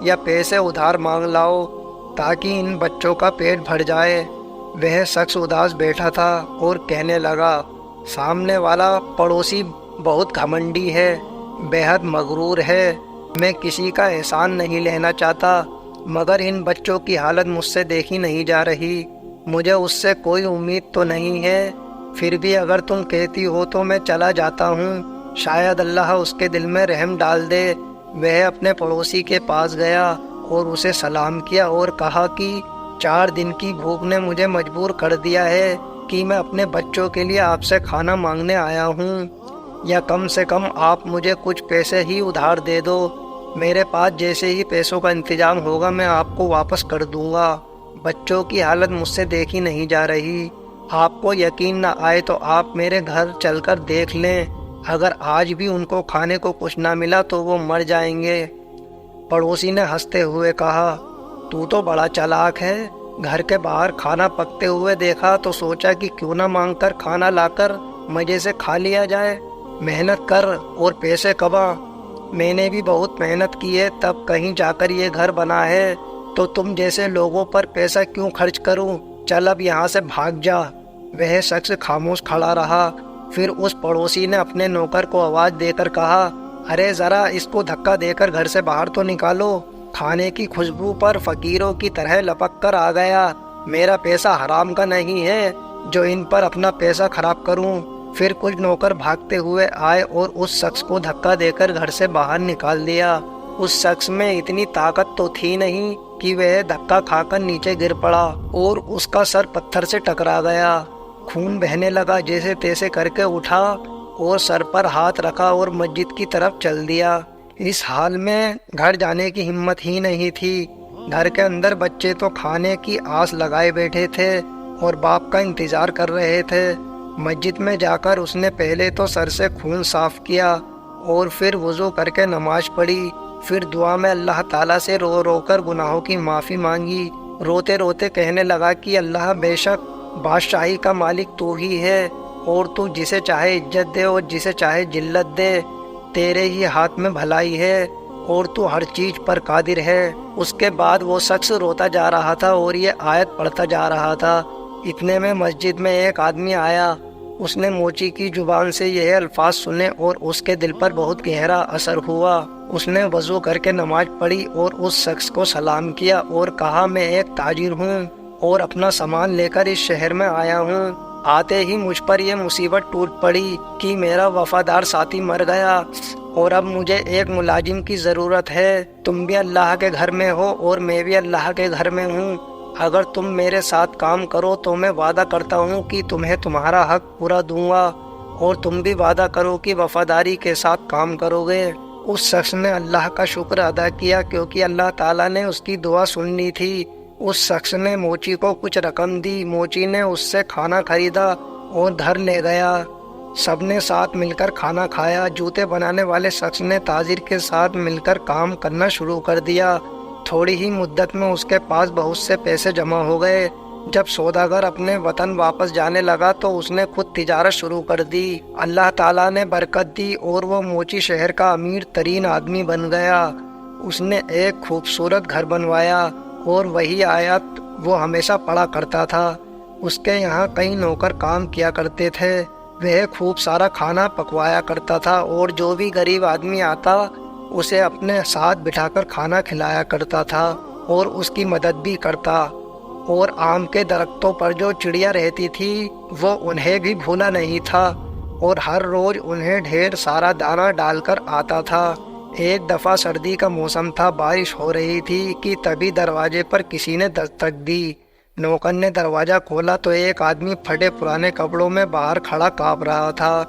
یا پیسے ادھار مانگ لاؤ تاکہ ان بچوں کا پیٹ بھر جائے۔ وہ شخص اداس بیٹھا تھا اور کہنے لگا، سامنے والا پڑوسی بہت گھمنڈی ہے، بےحد مغرور ہے۔ میں کسی کا احسان نہیں لینا چاہتا، مگر ان بچوں کی حالت مجھ سے دیکھی نہیں جا رہی۔ مجھے اس سے کوئی امید تو نہیں ہے، پھر بھی اگر تم کہتی ہو تو میں چلا جاتا ہوں، شاید اللہ اس کے دل میں رحم ڈال دے۔ وہ اپنے پڑوسی کے پاس گیا اور اسے سلام کیا اور کہا کہ 4 دن کی بھوک نے مجھے مجبور کر دیا ہے کہ میں اپنے بچوں کے لیے آپ سے کھانا مانگنے آیا ہوں، یا کم سے کم آپ مجھے کچھ پیسے ہی ادھار دے دو۔ میرے پاس جیسے ہی پیسوں کا انتظام ہوگا میں آپ کو واپس کر دوں گا۔ بچوں کی حالت مجھ سے دیکھی نہیں جا رہی، آپ کو یقین نہ آئے تو آپ میرے گھر چل کر دیکھ لیں، اگر آج بھی ان کو کھانے کو کچھ نہ ملا تو وہ مر جائیں گے۔ پڑوسی نے ہنستے ہوئے کہا، تو تو بڑا چالاک ہے، گھر کے باہر کھانا پکتے ہوئے دیکھا تو سوچا کہ کیوں نہ مانگ کر کھانا لا کر مزے سے کھا لیا جائے۔ محنت کر اور پیسے کما، میں نے بھی بہت محنت کی ہے تب کہیں جا کر یہ گھر بنا ہے، تو تم جیسے لوگوں پر پیسہ کیوں خرچ کروں، چل اب یہاں سے بھاگ جا۔ وہ شخص خاموش کھڑا رہا، پھر اس پڑوسی نے اپنے نوکر کو آواز دے کر کہا، ارے ذرا اس کو دھکا دے کر گھر سے باہر تو نکالو، کھانے کی خوشبو پر فقیروں کی طرح لپک کر آ گیا۔ میرا پیسہ حرام کا نہیں ہے جو ان پر اپنا پیسہ خراب کروں۔ پھر کچھ نوکر بھاگتے ہوئے آئے اور اس شخص کو دھکا دے کر گھر سے باہر نکال دیا۔ اس شخص میں اتنی طاقت تو تھی نہیں کہ وہ دھکا کھا کر نیچے گر پڑا اور اس کا سر پتھر سے ٹکرا گیا۔ خون بہنے لگا، جیسے تیسے کر کے اٹھا اور سر پر ہاتھ رکھا اور مسجد کی طرف چل دیا۔ اس حال میں گھر جانے کی ہمت ہی نہیں تھی۔ گھر کے اندر بچے تو کھانے کی آس لگائے بیٹھے تھے اور باپ کا انتظار کر رہے تھے۔ مسجد میں جا کر اس نے پہلے تو سر سے خون صاف کیا اور پھر وضو کر کے نماز پڑھی، پھر دعا میں اللہ تعالیٰ سے رو رو کر گناہوں کی معافی مانگی۔ روتے روتے کہنے لگا کہ اللہ، بے شک بادشاہی کا مالک تو ہی ہے، اور تو جسے چاہے عزت دے اور جسے چاہے ذلت دے، تیرے ہی ہاتھ میں بھلائی ہے اور تو ہر چیز پر قادر ہے۔ اس کے بعد وہ شخص روتا جا رہا تھا اور یہ آیت پڑھتا جا رہا تھا۔ اتنے میں مسجد میں ایک آدمی آیا، اس نے موچی کی زبان سے یہ الفاظ سنے اور اس کے دل پر بہت گہرا اثر ہوا۔ اس نے وضو کر کے نماز پڑھی اور اس شخص کو سلام کیا اور کہا، میں ایک تاجر ہوں اور اپنا سامان لے کر اس شہر میں آیا ہوں۔ آتے ہی مجھ پر یہ مصیبت ٹوٹ پڑی کہ میرا وفادار ساتھی مر گیا اور اب مجھے ایک ملازم کی ضرورت ہے۔ تم بھی اللہ کے گھر میں ہو اور میں بھی اللہ کے گھر میں ہوں، اگر تم میرے ساتھ کام کرو تو میں وعدہ کرتا ہوں کہ تمہیں تمہارا حق پورا دوں گا، اور تم بھی وعدہ کرو کہ وفاداری کے ساتھ کام کرو گے۔ اس شخص نے اللہ کا شکر ادا کیا کیونکہ اللہ تعالیٰ نے اس کی دعا سن لی تھی۔ اس شخص نے موچی کو کچھ رقم دی، موچی نے اس سے کھانا خریدا اور گھر لے گیا۔ سب نے ساتھ مل کر کھانا کھایا۔ جوتے بنانے والے شخص نے تاجر کے ساتھ مل کر کام کرنا شروع کر دیا۔ تھوڑی ہی مدت میں اس کے پاس بہت سے پیسے جمع ہو گئے۔ جب سوداگر اپنے وطن واپس جانے لگا تو اس نے خود تجارت شروع کر دی۔ اللہ تعالیٰ نے برکت دی اور وہ موچی شہر کا امیر ترین آدمی بن گیا۔ اس نے ایک خوبصورت گھر بنوایا اور وہی آیت وہ ہمیشہ پڑھا کرتا تھا۔ اس کے یہاں کئی نوکر کام کیا کرتے تھے۔ وہ خوب سارا کھانا پکوایا کرتا تھا اور جو بھی غریب آدمی آتا اسے اپنے ساتھ بٹھا کر کھانا کھلایا کرتا تھا اور اس کی مدد بھی کرتا، اور آم کے درختوں پر جو چڑیا رہتی تھی وہ انہیں بھی بھولا نہیں تھا اور ہر روز انہیں ڈھیر سارا دانہ ڈال کر آتا تھا۔ ایک دفعہ سردی کا موسم تھا، بارش ہو رہی تھی کہ تبھی دروازے پر کسی نے دستک دی۔ نوکر نے دروازہ کھولا تو ایک آدمی پھٹے پرانے کپڑوں میں باہر کھڑا کانپ رہا تھا۔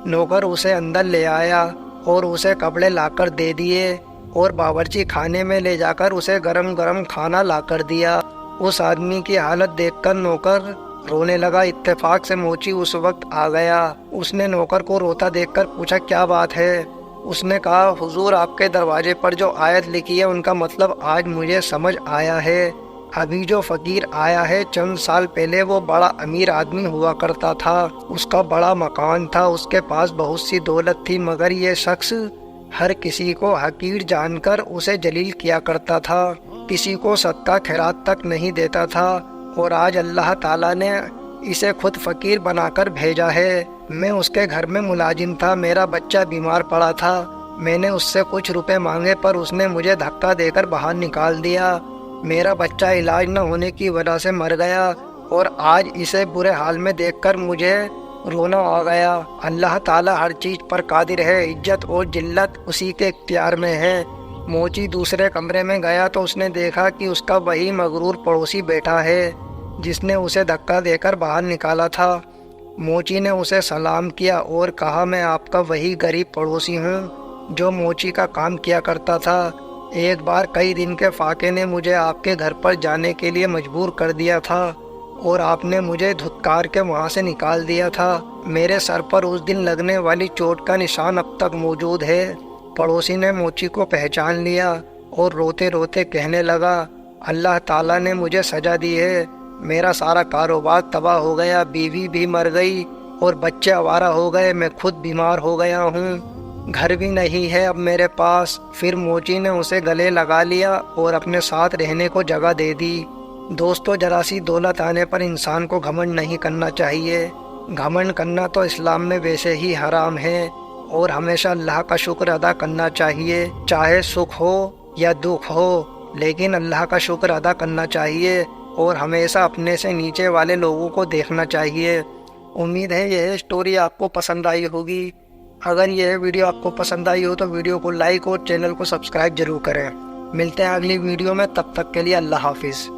نوکر اسے اندر لے آیا اور اسے کپڑے لا کر دے دیے اور باورچی خانے میں لے جا کر اسے گرم گرم کھانا لا کر دیا۔ اس آدمی کی حالت دیکھ کر نوکر رونے لگا۔ اتفاق سے موچی اس وقت آ گیا۔ اس نے نوکر کو روتا دیکھ کر پوچھا، کیا بات ہے؟ اس نے کہا، حضور آپ کے دروازے پر جو آیت لکھی ہے ان کا مطلب آج مجھے سمجھ آیا ہے۔ ابھی جو فقیر آیا ہے چند سال پہلے وہ بڑا امیر آدمی ہوا کرتا تھا، اس کا بڑا مکان تھا، اس کے پاس بہت سی دولت تھی، مگر یہ شخص ہر کسی کو حقیر جان کر اسے جلیل کیا کرتا تھا، کسی کو صدقہ خیرات تک نہیں دیتا تھا، اور آج اللہ تعالیٰ نے اسے خود فقیر بنا کر بھیجا ہے۔ میں اس کے گھر میں ملازم تھا، میرا بچہ بیمار پڑا تھا، میں نے اس سے کچھ روپے مانگے پر اس نے مجھے دھکا دے کر باہر نکال دیا۔ میرا بچہ علاج نہ ہونے کی وجہ سے مر گیا، اور آج اسے برے حال میں دیکھ کر مجھے رونا آ گیا۔ اللہ تعالیٰ ہر چیز پر قادر ہے، عزت اور ذلت اسی کے اختیار میں ہے۔ موچی دوسرے کمرے میں گیا تو اس نے دیکھا کہ اس کا وہی مغرور پڑوسی بیٹھا ہے جس نے اسے دھکا دے کر باہر نکالا تھا۔ موچی نے اسے سلام کیا اور کہا، میں آپ کا وہی غریب پڑوسی ہوں جو موچی کا کام کیا کرتا تھا۔ ایک بار کئی دن کے فاقے نے مجھے آپ کے گھر پر جانے کے لیے مجبور کر دیا تھا اور آپ نے مجھے دھتکار کے وہاں سے نکال دیا تھا۔ میرے سر پر اس دن لگنے والی چوٹ کا نشان اب تک موجود ہے۔ پڑوسی نے موچی کو پہچان لیا اور روتے روتے کہنے لگا، اللہ تعالیٰ نے مجھے سزا دی ہے، میرا سارا کاروبار تباہ ہو گیا، بیوی بھی مر گئی اور بچے آوارہ ہو گئے، میں خود بیمار ہو گیا ہوں، گھر بھی نہیں ہے اب میرے پاس۔ پھر موچی نے اسے گلے لگا لیا اور اپنے ساتھ رہنے کو جگہ دے دی۔ دوستو، ذرا سی دولت آنے پر انسان کو گھمنڈ نہیں کرنا چاہیے۔ گھمنڈ کرنا تو اسلام میں ویسے ہی حرام ہے، اور ہمیشہ اللہ کا شکر ادا کرنا چاہیے، چاہے سکھ ہو یا دکھ ہو، لیکن اللہ کا شکر ادا کرنا چاہیے اور ہمیشہ اپنے سے نیچے والے لوگوں کو دیکھنا چاہیے۔ امید ہے یہ اسٹوری آپ کو پسند آئی ہوگی۔ اگر یہ ویڈیو آپ کو پسند آئی ہو تو ویڈیو کو لائک اور چینل کو سبسکرائب ضرور کریں۔ ملتے ہیں اگلی ویڈیو میں، تب تک کے لیے اللہ حافظ۔